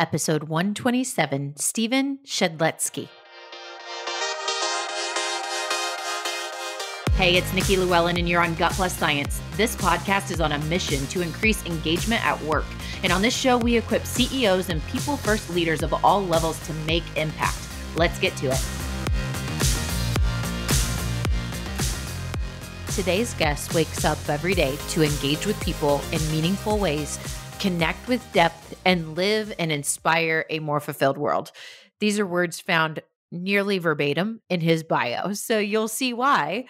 Episode 127, Stephen Shedletzky. Hey, it's Nikki Llewellyn, and you're on Gut Plus Science. This podcast is on a mission to increase engagement at work. And on this show, we equip CEOs and people-first leaders of all levels to make impact. Let's get to it. Today's guest wakes up every day to engage with people in meaningful ways, connect with depth, and live and inspire a more fulfilled world. These are words found nearly verbatim in his bio, so you'll see why.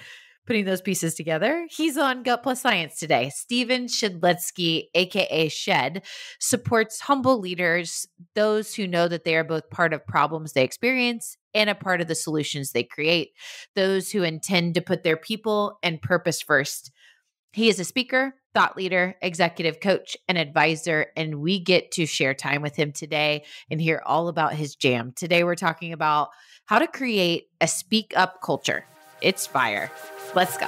Putting those pieces together, he's on Gut Plus Science today. Stephen Shedletzky, aka Shed, supports humble leaders, those who know that they are both part of problems they experience and a part of the solutions they create, those who intend to put their people and purpose first. He is a speaker, thought leader, executive coach, and advisor, and we get to share time with him today and hear all about his jam. Today, we're talking about how to create a speak up culture. It's fire. Let's go.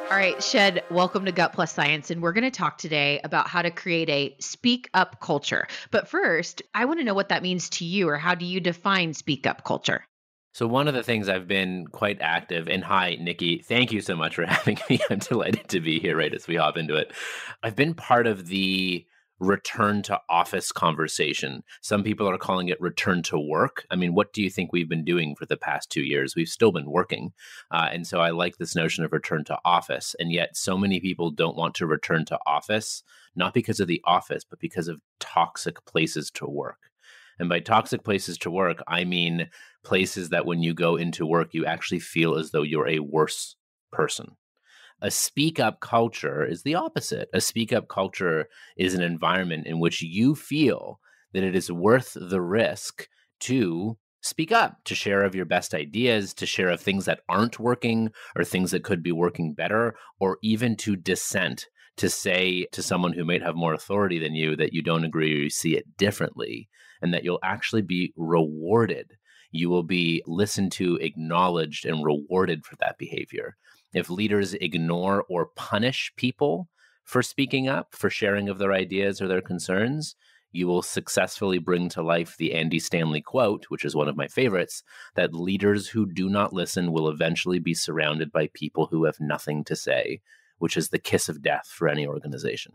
All right, Shed, welcome to Gut Plus Science, and we're going to talk today about how to create a speak up culture. But first, I want to know what that means to you, or how do you define speak up culture? So one of the things I've been quite active, and hi, Nikki, thank you so much for having me. I'm delighted to be here right as we hop into it. I've been part of the return to office conversation. Some people are calling it return to work. I mean, what do you think we've been doing for the past 2 years? We've still been working. And so I like this notion of return to office. And yet so many people don't want to return to office, not because of the office, but because of toxic places to work. And by toxic places to work, I mean places that when you go into work, you actually feel as though you're a worse person. A speak-up culture is the opposite. A speak-up culture is an environment in which you feel that it is worth the risk to speak up, to share of your best ideas, to share of things that aren't working or things that could be working better, or even to dissent, to say to someone who might have more authority than you that you don't agree or you see it differently, and that you'll actually be rewarded. You will be listened to, acknowledged, and rewarded for that behavior. If leaders ignore or punish people for speaking up, for sharing of their ideas or their concerns, you will successfully bring to life the Andy Stanley quote, which is one of my favorites, that leaders who do not listen will eventually be surrounded by people who have nothing to say, which is the kiss of death for any organization.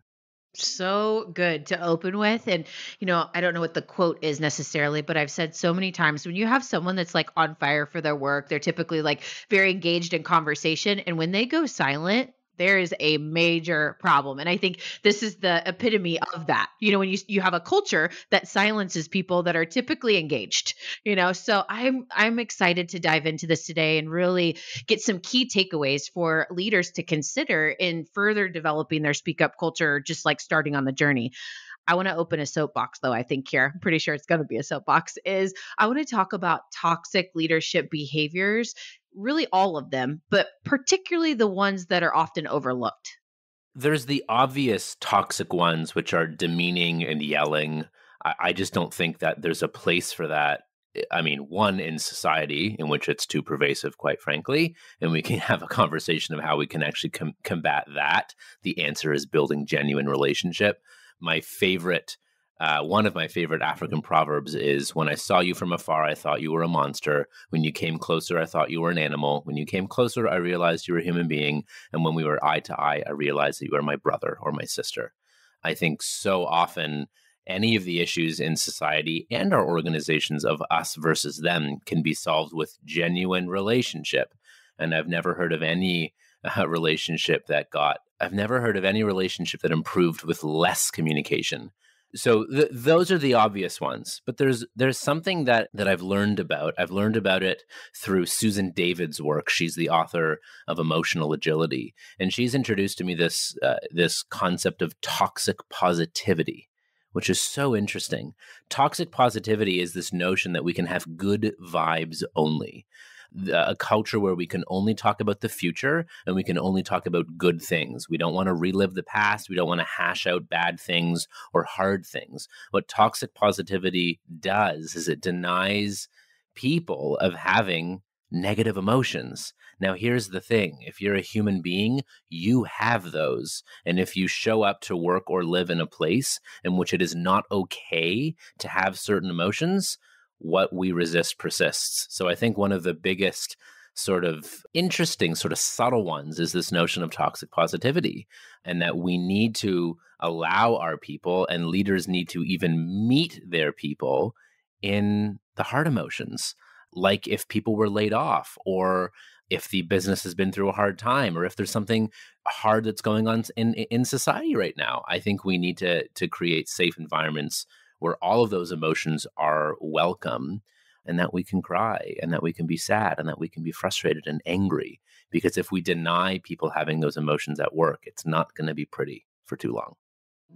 So good to open with. And, I don't know what the quote is necessarily, but I've said so many times when you have someone that's like on fire for their work, they're typically like very engaged in conversation. And when they go silent, there is a major problem. And I think this is the epitome of that. When you have a culture that silences people that are typically engaged, so I'm excited to dive into this today and really get some key takeaways for leaders to consider in further developing their speak up culture, just like starting on the journey. I want to open a soapbox, though, I think here. I'm pretty sure it's going to be a soapbox. I want to talk about toxic leadership behaviors, really all of them, but particularly the ones that are often overlooked. There's the obvious toxic ones, which are demeaning and yelling. I just don't think that there's a place for that. I mean, one, in society in which it's too pervasive, quite frankly, and we can have a conversation of how we can actually combat that. The answer is building genuine relationship. One of my favorite African proverbs is, when I saw you from afar, I thought you were a monster. When you came closer, I thought you were an animal. When you came closer, I realized you were a human being. And when we were eye to eye, I realized that you were my brother or my sister. I think so often any of the issues in society and our organizations of us versus them can be solved with genuine relationship. And I've never heard of any relationship that improved with less communication. So those are the obvious ones, but there's something that I've learned about. I've learned about it through Susan David's work. She's the author of Emotional Agility, and she's introduced to me this concept of toxic positivity, which is so interesting. Toxic positivity is this notion that we can have good vibes only. A culture where we can only talk about the future and we can only talk about good things. We don't want to relive the past. We don't want to hash out bad things or hard things. What toxic positivity does is it denies people of having negative emotions. Now, here's the thing. If you're a human being, you have those. And if you show up to work or live in a place in which it is not okay to have certain emotions, what we resist persists. So I think one of the biggest sort of interesting, sort of subtle ones is this notion of toxic positivity, and that we need to allow our people, and leaders need to even meet their people in the hard emotions. Like if people were laid off, or if the business has been through a hard time, or if there's something hard that's going on in society right now. I think we need to create safe environments where all of those emotions are welcome, and that we can cry, and that we can be sad, and that we can be frustrated and angry. Because if we deny people having those emotions at work, it's not going to be pretty for too long.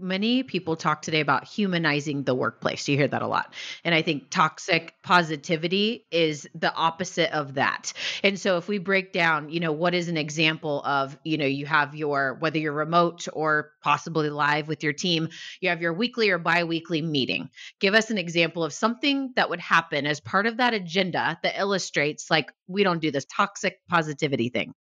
Many people talk today about humanizing the workplace. You hear that a lot. And I think toxic positivity is the opposite of that. And so if we break down, what is an example of, you have whether you're remote or possibly live with your team, you have your weekly or biweekly meeting. Give us an example of something that would happen as part of that agenda that illustrates like, we don't do this toxic positivity thing.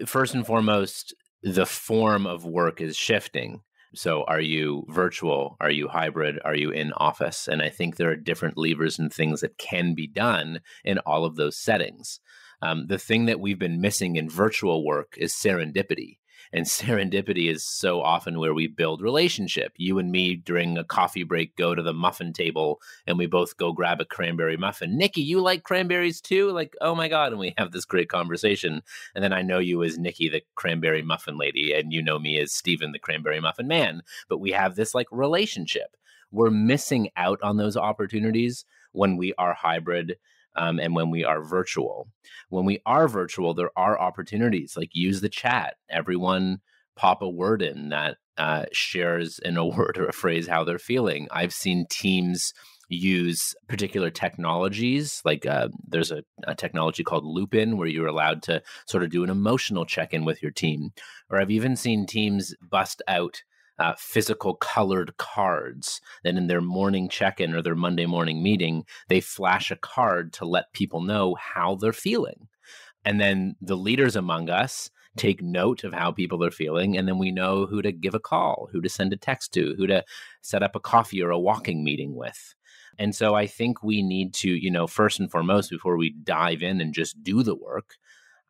First and foremost, the form of work is shifting. So are you virtual? Are you hybrid? Are you in office? And I think there are different levers and things that can be done in all of those settings. The thing that we've been missing in virtual work is serendipity. And serendipity is so often where we build relationship. You and me during a coffee break go to the muffin table and we both go grab a cranberry muffin. Nikki, you like cranberries too? Like, oh my God. And we have this great conversation. And then I know you as Nikki, the cranberry muffin lady, and you know me as Stephen, the cranberry muffin man. But we have this like relationship. We're missing out on those opportunities when we are hybrid, and when we are virtual. When we are virtual, there are opportunities like use the chat. Everyone pop a word in that shares in a word or a phrase how they're feeling. I've seen teams use particular technologies, like there's a technology called Loop-In where you're allowed to sort of do an emotional check-in with your team. Or I've even seen teams bust out physical colored cards. Then in their morning check-in or their Monday morning meeting, they flash a card to let people know how they're feeling. And then the leaders among us take note of how people are feeling. And then we know who to give a call, who to send a text to, who to set up a coffee or a walking meeting with. And so I think we need to, first and foremost, before we dive in and just do the work,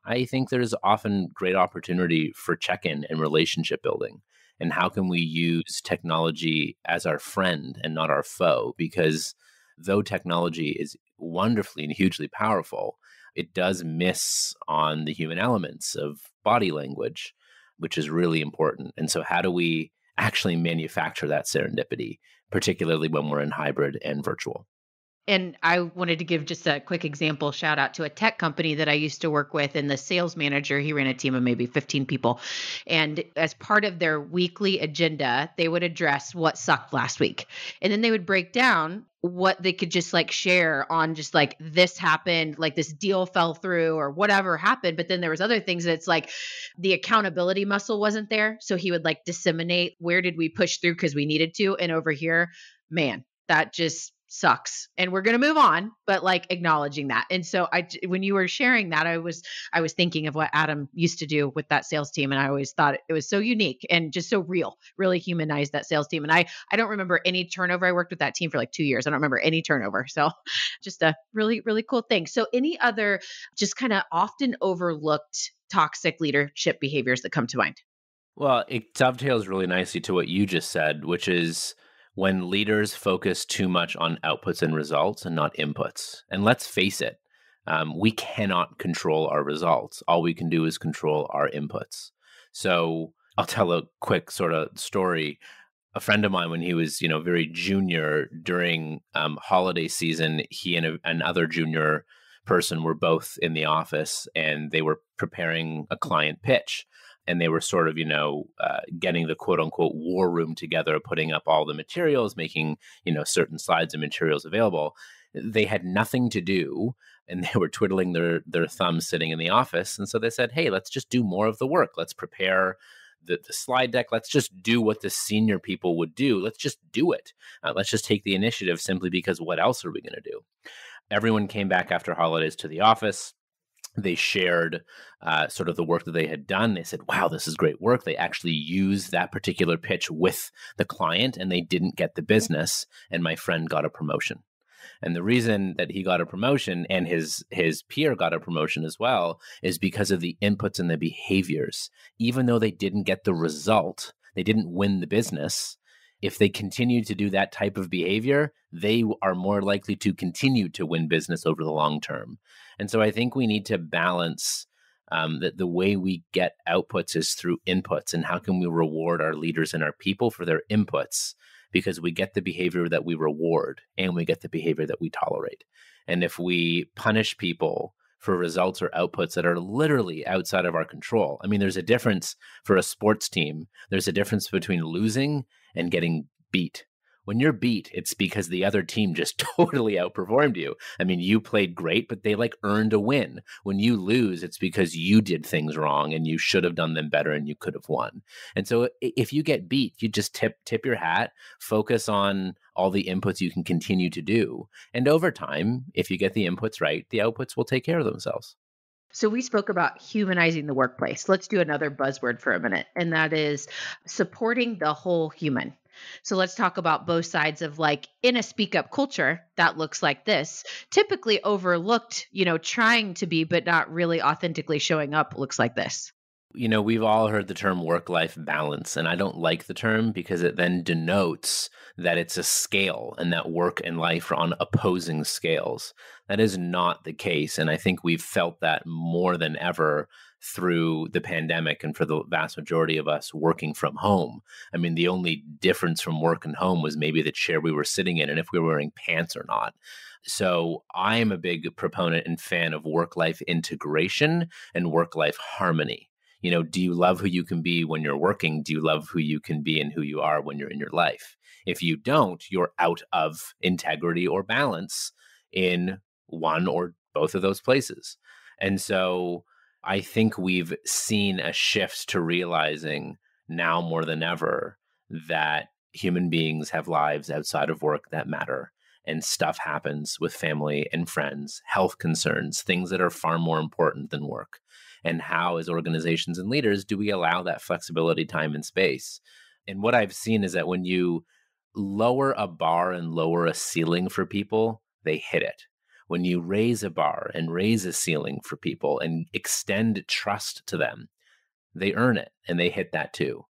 I think there's often great opportunity for check-in and relationship building. And how can we use technology as our friend and not our foe? Because though technology is wonderfully and hugely powerful, it does miss on the human elements of body language, which is really important. And so how do we actually manufacture that serendipity, particularly when we're in hybrid and virtual? And I wanted to give just a quick example, shout out to a tech company that I used to work with. And the sales manager, he ran a team of maybe 15 people. And as part of their weekly agenda, they would address what sucked last week. And then they would break down what they could just like share on just like this happened, like this deal fell through or whatever happened. But then there was other things that's like the accountability muscle wasn't there. So he would like disseminate where did we push through because we needed to. And over here, man, that just sucks and we're going to move on, but like acknowledging that. And so when you were sharing that, I was thinking of what Adam used to do with that sales team. And I always thought it was so unique and just so real, really humanized that sales team. And I don't remember any turnover. I worked with that team for like 2 years. I don't remember any turnover. So just a really, really cool thing. So any other just kind of often overlooked toxic leadership behaviors that come to mind? Well, it dovetails really nicely to what you just said, which is when leaders focus too much on outputs and results and not inputs. And let's face it, we cannot control our results. All we can do is control our inputs. So I'll tell a quick sort of story. A friend of mine, when he was, very junior during holiday season, he and another junior person were both in the office and they were preparing a client pitch. And they were sort of, getting the quote unquote war room together, putting up all the materials, making, certain slides and materials available. They had nothing to do and they were twiddling their thumbs sitting in the office. And so they said, hey, let's just do more of the work. Let's prepare the slide deck. Let's just do what the senior people would do. Let's just do it. Let's just take the initiative simply because what else are we going to do? Everyone came back after holidays to the office. They shared sort of the work that they had done. They said, wow, this is great work. They actually used that particular pitch with the client and they didn't get the business. And my friend got a promotion. And the reason that he got a promotion and his peer got a promotion as well is because of the inputs and the behaviors. Even though they didn't get the result, they didn't win the business. If they continue to do that type of behavior, they are more likely to continue to win business over the long term. And so I think we need to balance that the way we get outputs is through inputs. And how can we reward our leaders and our people for their inputs? Because we get the behavior that we reward and we get the behavior that we tolerate. And if we punish people for results or outputs that are literally outside of our control, I mean, there's a difference for a sports team. There's a difference between losing and getting beat. When you're beat, it's because the other team just totally outperformed you. I mean, you played great, but they like earned a win. When you lose, it's because you did things wrong and you should have done them better and you could have won. And so if you get beat, you just tip your hat, focus on all the inputs you can continue to do. And over time, if you get the inputs right, the outputs will take care of themselves. So we spoke about humanizing the workplace. Let's do another buzzword for a minute, and that is supporting the whole human. So let's talk about both sides of like in a speak up culture that looks like this, typically overlooked, trying to be, but not really authentically showing up looks like this. We've all heard the term work-life balance, and I don't like the term because it then denotes that it's a scale and that work and life are on opposing scales. That is not the case, and I think we've felt that more than ever through the pandemic and for the vast majority of us working from home. I mean, the only difference from work and home was maybe the chair we were sitting in and if we were wearing pants or not. So I'm a big proponent and fan of work-life integration and work-life harmony. Do you love who you can be when you're working? Do you love who you can be and who you are when you're in your life? If you don't, you're out of integrity or balance in one or both of those places. And so I think we've seen a shift to realizing now more than ever that human beings have lives outside of work that matter. And stuff happens with family and friends, health concerns, things that are far more important than work. And how, as organizations and leaders, do we allow that flexibility, time, and space? And what I've seen is that when you lower a bar and lower a ceiling for people, they hit it. When you raise a bar and raise a ceiling for people and extend trust to them, they earn it and they hit that too.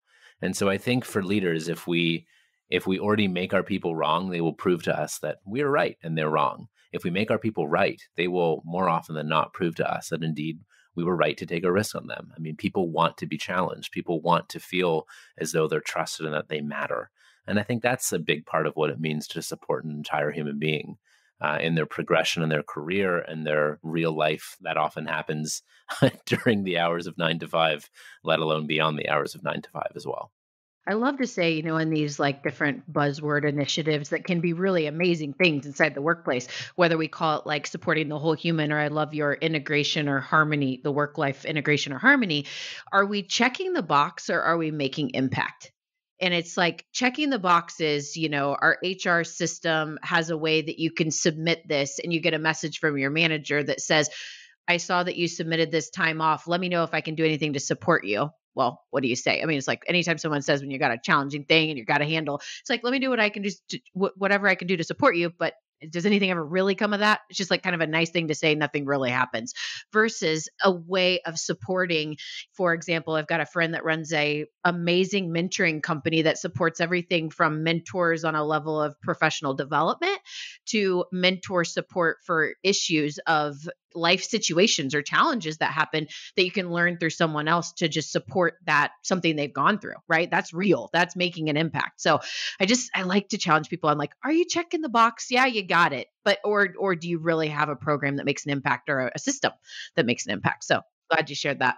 And so I think for leaders, if we already make our people wrong, they will prove to us that we're right and they're wrong. If we make our people right, they will more often than not prove to us that indeed we were right to take a risk on them. I mean, people want to be challenged. People want to feel as though they're trusted and that they matter. And I think that's a big part of what it means to support an entire human being in their progression in their career and their real life. That often happens during the hours of 9 to 5, let alone beyond the hours of 9 to 5 as well. I love to say, in these like different buzzword initiatives that can be really amazing things inside the workplace, whether we call it like supporting the whole human, or I love your integration or harmony, the work life integration or harmony. Are we checking the box or are we making impact? And it's like checking the boxes, our HR system has a way that you can submit this and you get a message from your manager that says, I saw that you submitted this time off. Let me know if I can do anything to support you. Well, what do you say? I mean, it's like anytime someone says when you got a challenging thing and you got to handle, it's like, let me do what I can do, whatever I can do to support you. But does anything ever really come of that? It's just like kind of a nice thing to say, nothing really happens versus a way of supporting. For example, I've got a friend that runs a amazing mentoring company that supports everything from mentors on a level of professional development to mentor support for issues of life situations or challenges that happen that you can learn through someone else to just support that something they've gone through, right? That's real. That's making an impact. So I like to challenge people. I'm like, are you checking the box? Yeah, you got it. But, or do you really have a program that makes an impact or a system that makes an impact? So glad you shared that.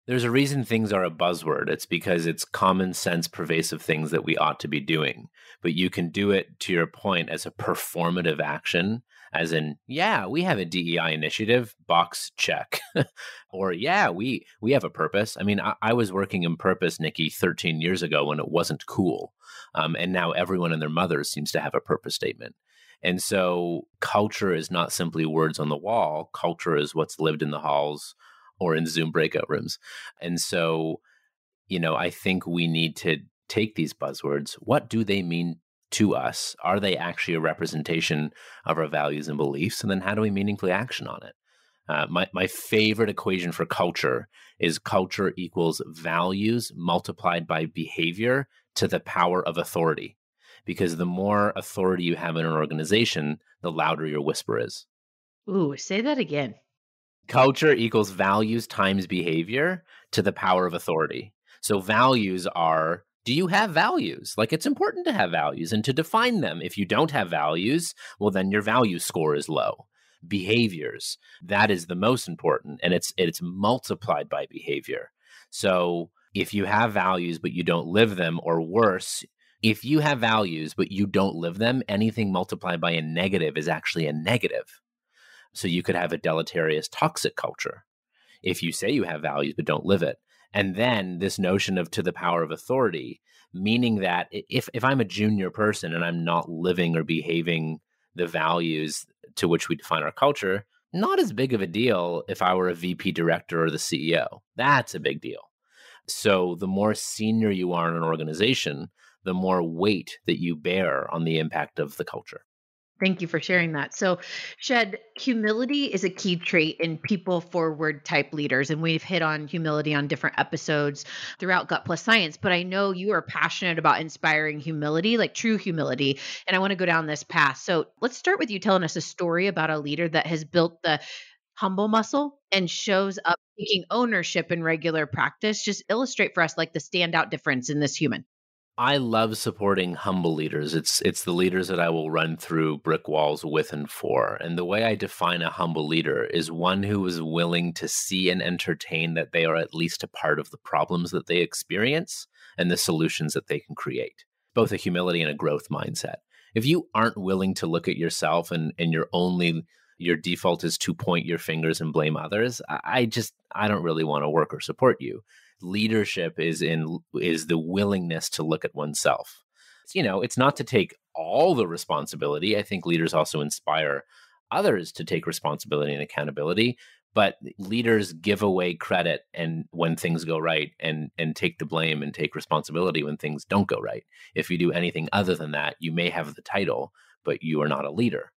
There's a reason things are a buzzword. It's because it's common sense, pervasive things that we ought to be doing. But you can do it, to your point, as a performative action, as in, yeah, we have a DEI initiative, box check. Or, yeah, we have a purpose. I mean, I was working in purpose, Nikki, 13 years ago when it wasn't cool. And now everyone and their mothers seems to have a purpose statement. And so culture is not simply words on the wall. Culture is what's lived in the halls or in Zoom breakout rooms. And so, I think we need to take these buzzwords. What do they mean to us? Are they actually a representation of our values and beliefs? And then how do we meaningfully action on it? My favorite equation for culture is culture equals values multiplied by behavior to the power of authority. Because the more authority you have in an organization, the louder your whisper is. Ooh, say that again. Culture equals values times behavior to the power of authority. So values are, do you have values? Like, it's important to have values and to define them. If you don't have values, well, then your value score is low. Behaviors, that is the most important, and it's multiplied by behavior. So if you have values but you don't live them, or worse, if you have values but you don't live them, anything multiplied by a negative is actually a negative. So you could have a deleterious, toxic culture if you say you have values but don't live it. And then this notion of to the power of authority, meaning that if I'm a junior person and I'm not living or behaving the values to which we define our culture, not as big of a deal if I were a VP director or the CEO. That's a big deal. So the more senior you are in an organization, the more weight that you bear on the impact of the culture. Thank you for sharing that. So, Shed, humility is a key trait in people forward type leaders. And we've hit on humility on different episodes throughout Gut Plus Science. But I know you are passionate about inspiring humility, like true humility. And I want to go down this path. So, let's start with you telling us a story about a leader that has built the humble muscle and shows up taking ownership in regular practice. Just illustrate for us like the standout difference in this human. I love supporting humble leaders. It's the leaders that I will run through brick walls with and for. And the way I define a humble leader is one who is willing to see and entertain that they are at least a part of the problems that they experience and the solutions that they can create. Both a humility and a growth mindset. If you aren't willing to look at yourself and your default is to point your fingers and blame others, I don't really want to work or support you. Leadership is the willingness to look at oneself. It's not to take all the responsibility. I think leaders also inspire others to take responsibility and accountability, but leaders give away credit and when things go right, and take the blame and take responsibility when things don't go right. If you do anything other than that, you may have the title, but you are not a leader.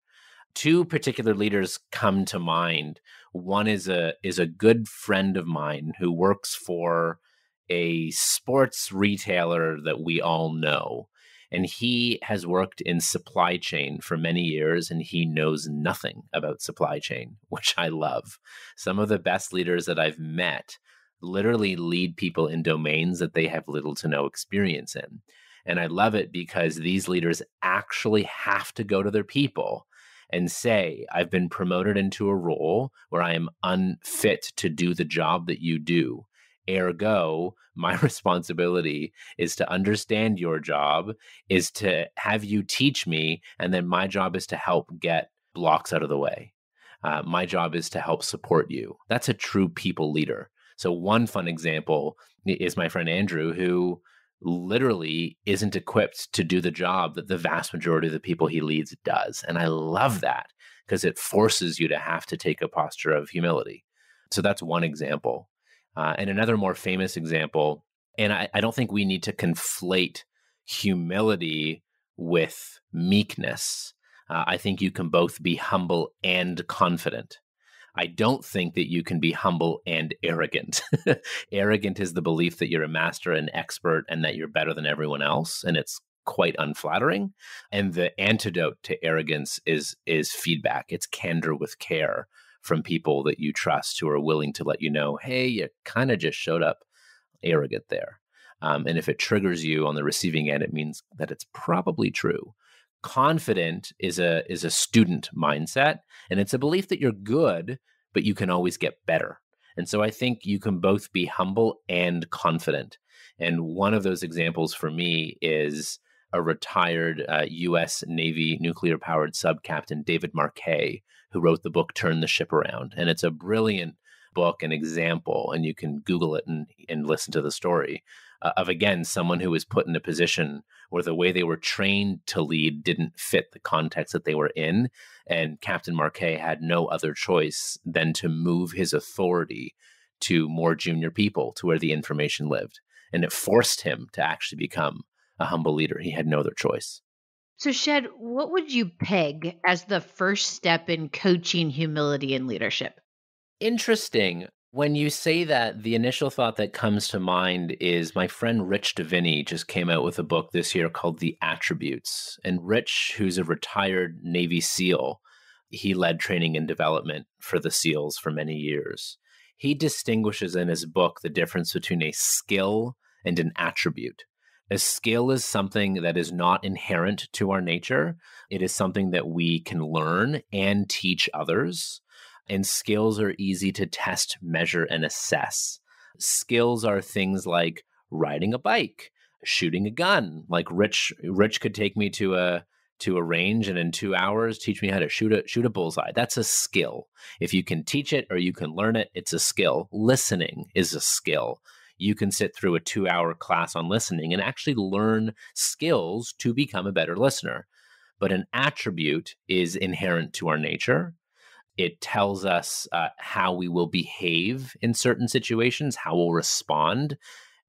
Two particular leaders come to mind. One is a good friend of mine who works for a sports retailer that we all know. And he has worked in supply chain for many years, and he knows nothing about supply chain, which I love. Some of the best leaders that I've met literally lead people in domains that they have little to no experience in. And I love it because these leaders actually have to go to their people and say, I've been promoted into a role where I am unfit to do the job that you do. Ergo, my responsibility is to understand your job, is to have you teach me, and then my job is to help get blocks out of the way. My job is to help support you. That's a true people leader. So one fun example is my friend Andrew, who literally isn't equipped to do the job that the vast majority of the people he leads does. And I love that because it forces you to have to take a posture of humility. So that's one example. And another more famous example, and I don't think we need to conflate humility with meekness. I think you can both be humble and confident. I don't think that you can be humble and arrogant. Arrogant is the belief that you're a master and expert and that you're better than everyone else. And it's quite unflattering. And the antidote to arrogance is feedback. It's candor with care from people that you trust who are willing to let you know, hey, you kind of just showed up arrogant there. And if it triggers you on the receiving end, it means that it's probably true. Confident is a student mindset, and it's a belief that you're good, but you can always get better. And so I think you can both be humble and confident. And one of those examples for me is a retired U.S. Navy nuclear-powered sub-captain, David Marquet, who wrote the book Turn the Ship Around. And it's a brilliant book and example, and you can Google it and listen to the story of, again, someone who was put in a position where the way they were trained to lead didn't fit the context that they were in. And Captain Marquet had no other choice than to move his authority to more junior people, to where the information lived. And it forced him to actually become a humble leader. He had no other choice. So, Shed, what would you peg as the first step in coaching humility and leadership? Interesting. When you say that, the initial thought that comes to mind is my friend Rich Davini just came out with a book this year called The Attributes. And Rich, who's a retired Navy SEAL, he led training and development for the SEALs for many years. He distinguishes in his book the difference between a skill and an attribute. A skill is something that is not inherent to our nature. It is something that we can learn and teach others. And skills are easy to test, measure, and assess. Skills are things like riding a bike, shooting a gun. Like Rich could take me to a range and in 2 hours teach me how to shoot a bullseye. That's a skill. If you can teach it or you can learn it, it's a skill. Listening is a skill. You can sit through a 2-hour class on listening and actually learn skills to become a better listener. But an attribute is inherent to our nature. It tells us how we will behave in certain situations, how we'll respond,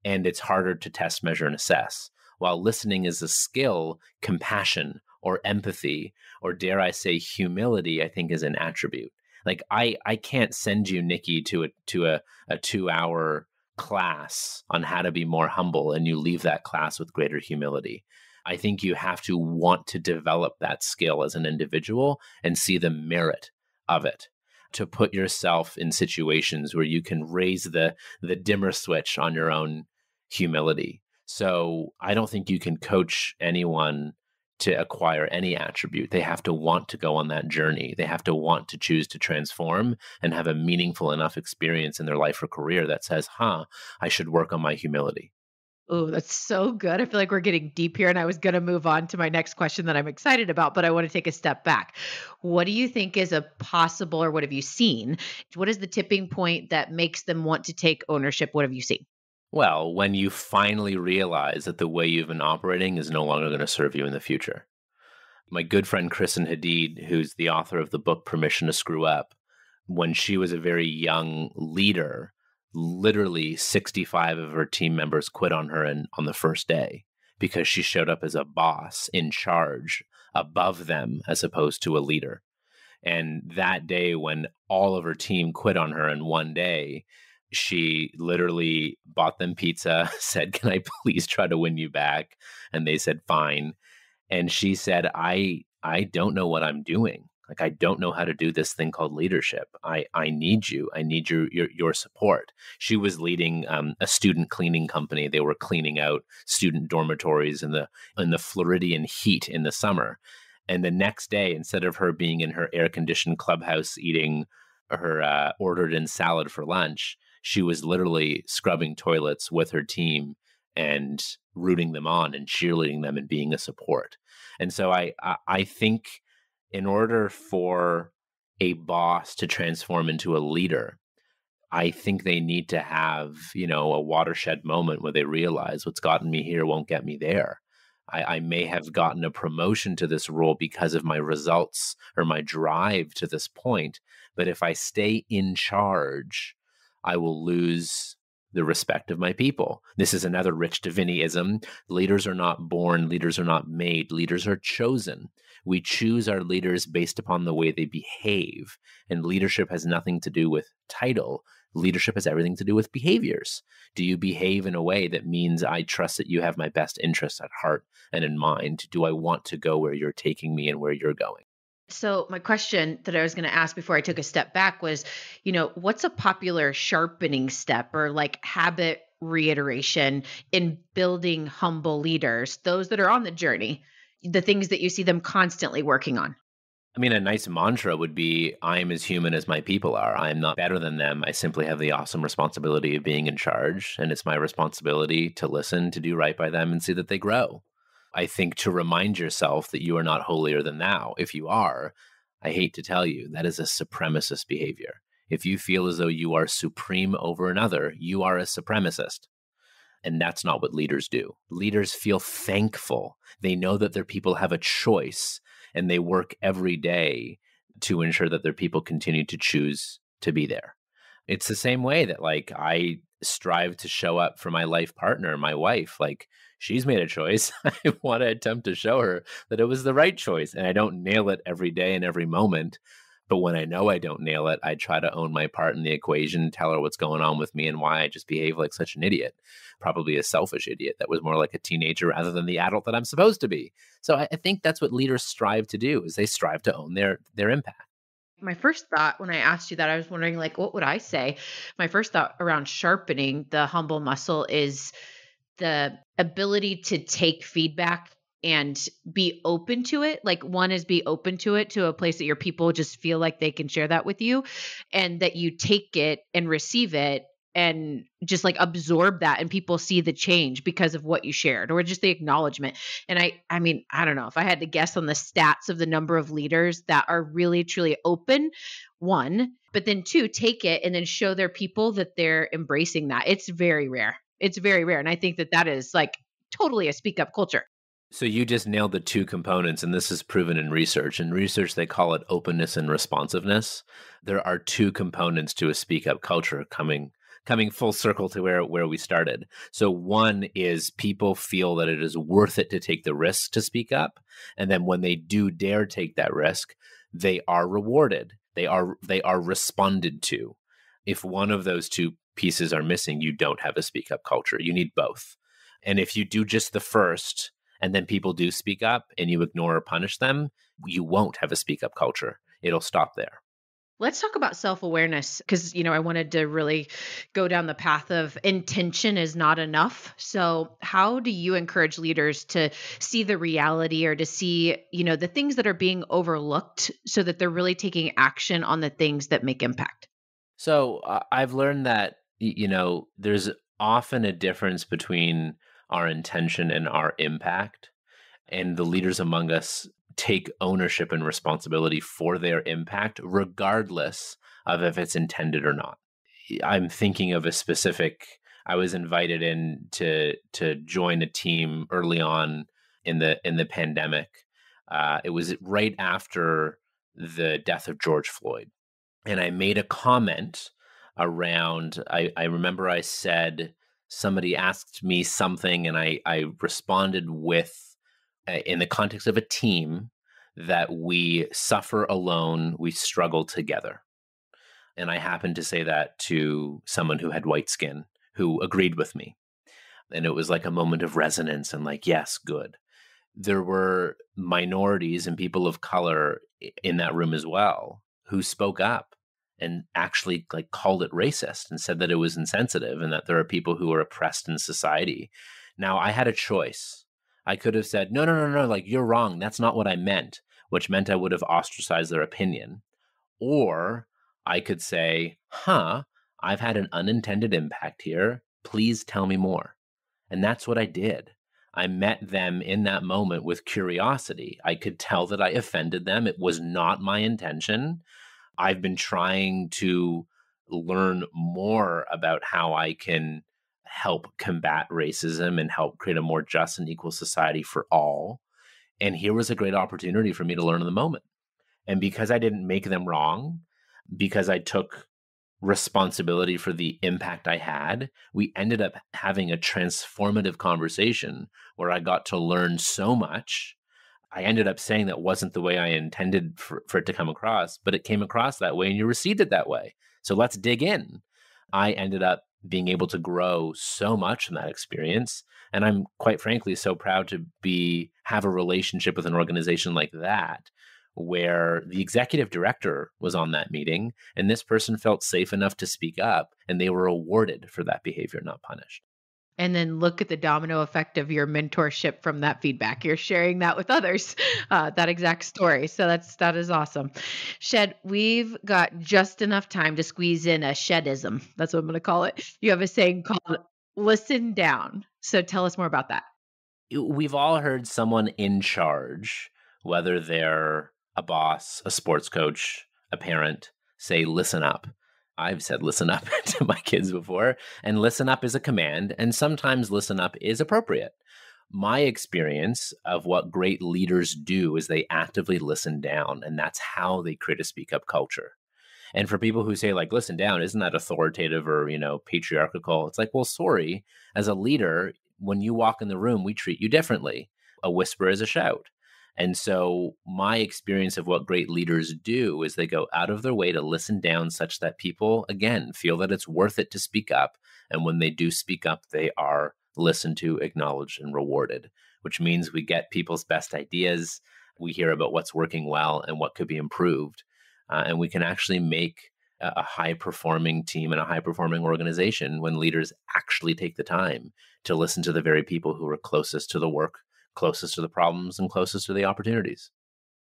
and it's harder to test, measure, and assess. While listening is a skill, compassion or empathy, or dare I say humility, I think is an attribute. Like I can't send you, Nikki, to a 2-hour class on how to be more humble and you leave that class with greater humility. I think you have to want to develop that skill as an individual and see the merit of it, to put yourself in situations where you can raise the dimmer switch on your own humility. So I don't think you can coach anyone to acquire any attribute. They have to want to go on that journey. They have to want to choose to transform and have a meaningful enough experience in their life or career that says, I should work on my humility. Oh, that's so good. I feel like we're getting deep here, and I was going to move on to my next question that I'm excited about, but I want to take a step back. What do you think is a possible, or what have you seen? What is the tipping point that makes them want to take ownership? What have you seen? Well, when you finally realize that the way you've been operating is no longer going to serve you in the future. My good friend Kristen Hadid, who's the author of the book Permission to Screw Up, when she was a very young leader, literally 65 of her team members quit on her on the first day because she showed up as a boss in charge above them as opposed to a leader. And that day, when all of her team quit on her in one day, she literally bought them pizza, said, "Can I please try to win you back?" And they said, "Fine." And she said, I don't know what I'm doing. Like, I don't know how to do this thing called leadership. I need you. I need your support. She was leading a student cleaning company. They were cleaning out student dormitories in the Floridian heat in the summer. And the next day, instead of her being in her air-conditioned clubhouse eating her ordered-in salad for lunch, she was literally scrubbing toilets with her team and rooting them on and cheerleading them and being a support. And so I think in order for a boss to transform into a leader, I think they need to have, a watershed moment where they realize what's gotten me here won't get me there. I may have gotten a promotion to this role because of my results or my drive to this point. But if I stay in charge, I will lose the respect of my people. This is another Rich Davini-ism. Leaders are not born, leaders are not made, leaders are chosen. We choose our leaders based upon the way they behave. And leadership has nothing to do with title. Leadership has everything to do with behaviors. Do you behave in a way that means I trust that you have my best interests at heart and in mind? Do I want to go where you're taking me and where you're going? So my question that I was going to ask before I took a step back was, what's a popular sharpening step or like habit reiteration in building humble leaders, those that are on the journey, the things that you see them constantly working on? I mean, a nice mantra would be, I am as human as my people are. I am not better than them. I simply have the awesome responsibility of being in charge. And it's my responsibility to listen, to do right by them, and see that they grow. I think to remind yourself that you are not holier than thou. If you are, I hate to tell you, that is a supremacist behavior. If you feel as though you are supreme over another, you are a supremacist. And that's not what leaders do. Leaders feel thankful. They know that their people have a choice, and they work every day to ensure that their people continue to choose to be there. It's the same way that like I strive to show up for my life partner, my wife. Like she's made a choice. I want to attempt to show her that it was the right choice. And I don't nail it every day and every moment. But when I know I don't nail it, I try to own my part in the equation, tell her what's going on with me and why I just behave like such an idiot, probably a selfish idiot that was more like a teenager rather than the adult that I'm supposed to be. So I think that's what leaders strive to do is they strive to own their impact. My first thought when I asked you that, I was wondering, like, what would I say? My first thought around sharpening the humble muscle is the ability to take feedback and be open to it. Like, one is be open to it to a place that your people just feel like they can share that with you, and that you take it and receive it and just like absorb that, and people see the change because of what you shared or just the acknowledgement. And I mean, I don't know if I had to guess on the stats of the number of leaders that are really truly open, one, but then two, take it and then show their people that they're embracing that. It's very rare. It's very rare. And I think that that is like totally a speak up culture. So you just nailed the two components, and this is proven in research. In research, they call it openness and responsiveness. There are two components to a speak up culture coming full circle to where we started. So one is people feel that it is worth it to take the risk to speak up. And then when they do dare take that risk, they are rewarded. They are responded to. If one of those two pieces are missing, you don't have a speak up culture. You need both. And if you do just the first, and then people do speak up and you ignore or punish them, you won't have a speak up culture. It'll stop there. Let's talk about self-awareness because, I wanted to really go down the path of intention is not enough. So, how do you encourage leaders to see the reality or to see, the things that are being overlooked so that they're really taking action on the things that make impact? So I've learned that, there's often a difference between our intention and our impact. And the leaders among us take ownership and responsibility for their impact, regardless of if it's intended or not. I'm thinking of a specific. I was invited in to join a team early on in the pandemic. It was right after the death of George Floyd, and I made a comment around. I remember I said somebody asked me something, and I responded with, in the context of a team, that we suffer alone, we struggle together. And I happened to say that to someone who had white skin who agreed with me. And it was like a moment of resonance and like, yes, good. There were minorities and people of color in that room as well who spoke up and actually like called it racist and said that it was insensitive and that there are people who are oppressed in society. Now I had a choice. I could have said, no, no, no, no, like you're wrong. That's not what I meant, which meant I would have ostracized their opinion. Or I could say, I've had an unintended impact here. Please tell me more. And that's what I did. I met them in that moment with curiosity. I could tell that I offended them. It was not my intention. I've been trying to learn more about how I can help combat racism and help create a more just and equal society for all. And here was a great opportunity for me to learn in the moment. And because I didn't make them wrong, because I took responsibility for the impact I had, we ended up having a transformative conversation where I got to learn so much. I ended up saying that wasn't the way I intended for it to come across, but it came across that way and you received it that way. So let's dig in. I ended up being able to grow so much from that experience. And I'm quite frankly so proud to have a relationship with an organization like that, where the executive director was on that meeting and this person felt safe enough to speak up and they were awarded for that behavior, not punished. And then look at the domino effect of your mentorship from that feedback. You're sharing that with others, that exact story. So that is awesome. Shed, we've got just enough time to squeeze in a Shedism. That's what I'm going to call it. You have a saying called "listen down." So tell us more about that. We've all heard someone in charge, whether they're a boss, a sports coach, a parent, say, listen up. I've said listen up to my kids before, and listen up is a command, and sometimes listen up is appropriate. My experience of what great leaders do is they actively listen down, and that's how they create a speak up culture. And for people who say, like, listen down, isn't that authoritative or, patriarchal? It's like, well, sorry, as a leader, when you walk in the room, we treat you differently. A whisper is a shout. And so my experience of what great leaders do is they go out of their way to listen down such that people, again, feel that it's worth it to speak up. And when they do speak up, they are listened to, acknowledged, and rewarded, which means we get people's best ideas. We hear about what's working well and what could be improved. And we can actually make a high performing team and a high performing organization when leaders actually take the time to listen to the very people who are closest to the work, closest to the problems, and closest to the opportunities.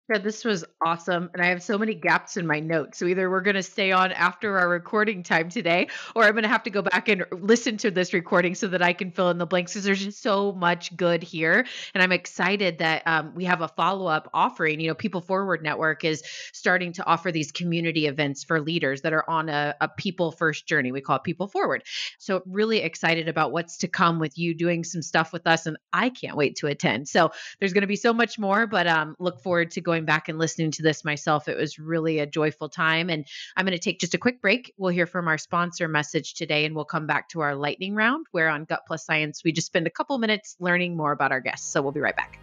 Yeah, this was awesome. And I have so many gaps in my notes. So either we're going to stay on after our recording time today, or I'm going to have to go back and listen to this recording so that I can fill in the blanks because there's just so much good here. And I'm excited that we have a follow up offering. People Forward Network is starting to offer these community events for leaders that are on a people first journey. We call it People Forward. So really excited about what's to come with you doing some stuff with us. And I can't wait to attend. So there's going to be so much more, but look forward to going back and listening to this myself. It was really a joyful time. And I'm going to take just a quick break. We'll hear from our sponsor message today, and we'll come back to our lightning round, where on Gut Plus Science, we just spend a couple minutes learning more about our guests. So we'll be right back.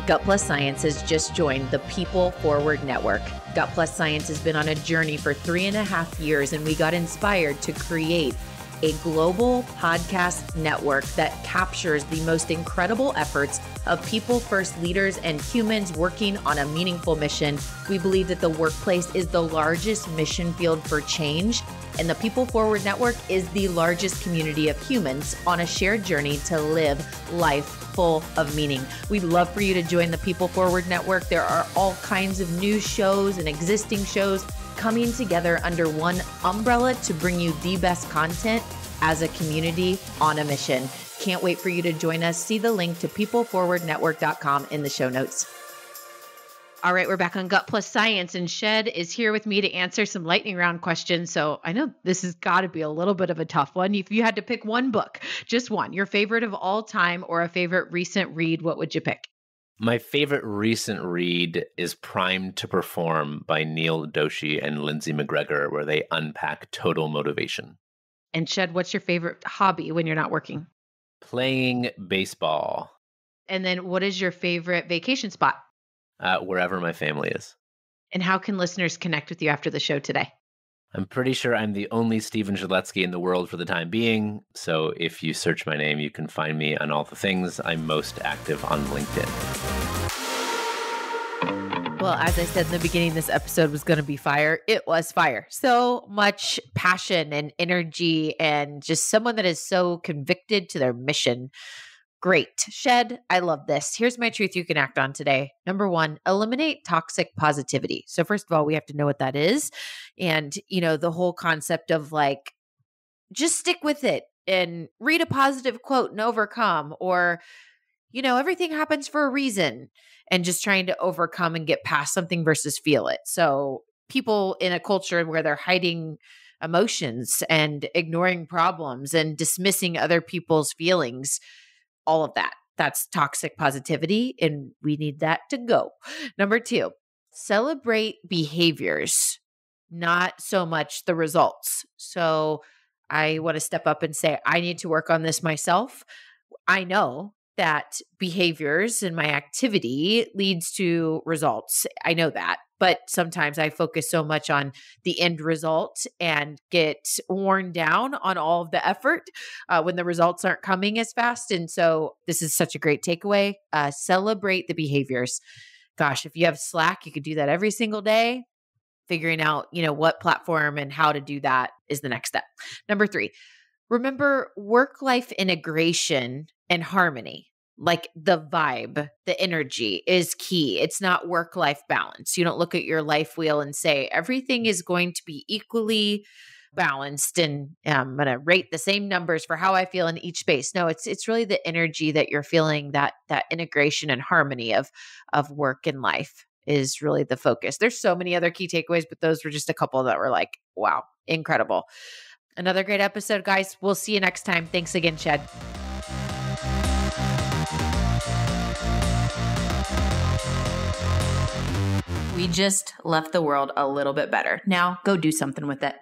Gut Plus Science has just joined the People Forward Network. Gut Plus Science has been on a journey for 3.5 years, and we got inspired to create a global podcast network that captures the most incredible efforts of people first leaders and humans working on a meaningful mission. We believe that the workplace is the largest mission field for change, and the People Forward Network is the largest community of humans on a shared journey to live life full of meaning. We'd love for you to join the People Forward Network. There are all kinds of new shows and existing shows coming together under one umbrella to bring you the best content as a community on a mission. Can't wait for you to join us. See the link to peopleforwardnetwork.com in the show notes. All right, we're back on Gut Plus Science, and Shed is here with me to answer some lightning round questions. So I know this has got to be a little bit of a tough one. If you had to pick one book, just one, your favorite of all time or a favorite recent read, what would you pick? My favorite recent read is Primed to Perform by Neil Doshi and Lindsay McGregor, where they unpack total motivation. And Shed, what's your favorite hobby when you're not working? Playing baseball. And then what is your favorite vacation spot? Wherever my family is. And how can listeners connect with you after the show today? I'm pretty sure I'm the only Stephen Shedletzky in the world for the time being. So if you search my name, you can find me on all the things. I'm most active on LinkedIn. Well, as I said in the beginning, this episode was going to be fire. It was fire. So much passion and energy, and just someone that is so convicted to their mission. Great. Shed, I love this. Here's my truth you can act on today. Number 1, eliminate toxic positivity. So first of all, we have to know what that is. And, the whole concept of like, just stick with it and read a positive quote and overcome, or, everything happens for a reason, and just trying to overcome and get past something versus feel it. So people in a culture where they're hiding emotions and ignoring problems and dismissing other people's feelings, all of that. That's toxic positivity, and we need that to go. Number 2, celebrate behaviors, not so much the results. So I want to step up and say, I need to work on this myself. I know that behaviors in my activity leads to results. I know that. But sometimes I focus so much on the end result and get worn down on all of the effort when the results aren't coming as fast. And so this is such a great takeaway. Celebrate the behaviors. Gosh, if you have Slack, you could do that every single day. Figuring out, what platform and how to do that is the next step. Number 3, remember work-life integration and harmony. Like the vibe, the energy is key. It's not work-life balance. You don't look at your life wheel and say, everything is going to be equally balanced and I'm going to rate the same numbers for how I feel in each space. No, it's really the energy that you're feeling, that integration and harmony of work and life. is really the focus. There's so many other key takeaways, but those were just a couple that were like, wow, incredible. Another great episode, guys. We'll see you next time. Thanks again, Shed. We just left the world a little bit better. Now go do something with it.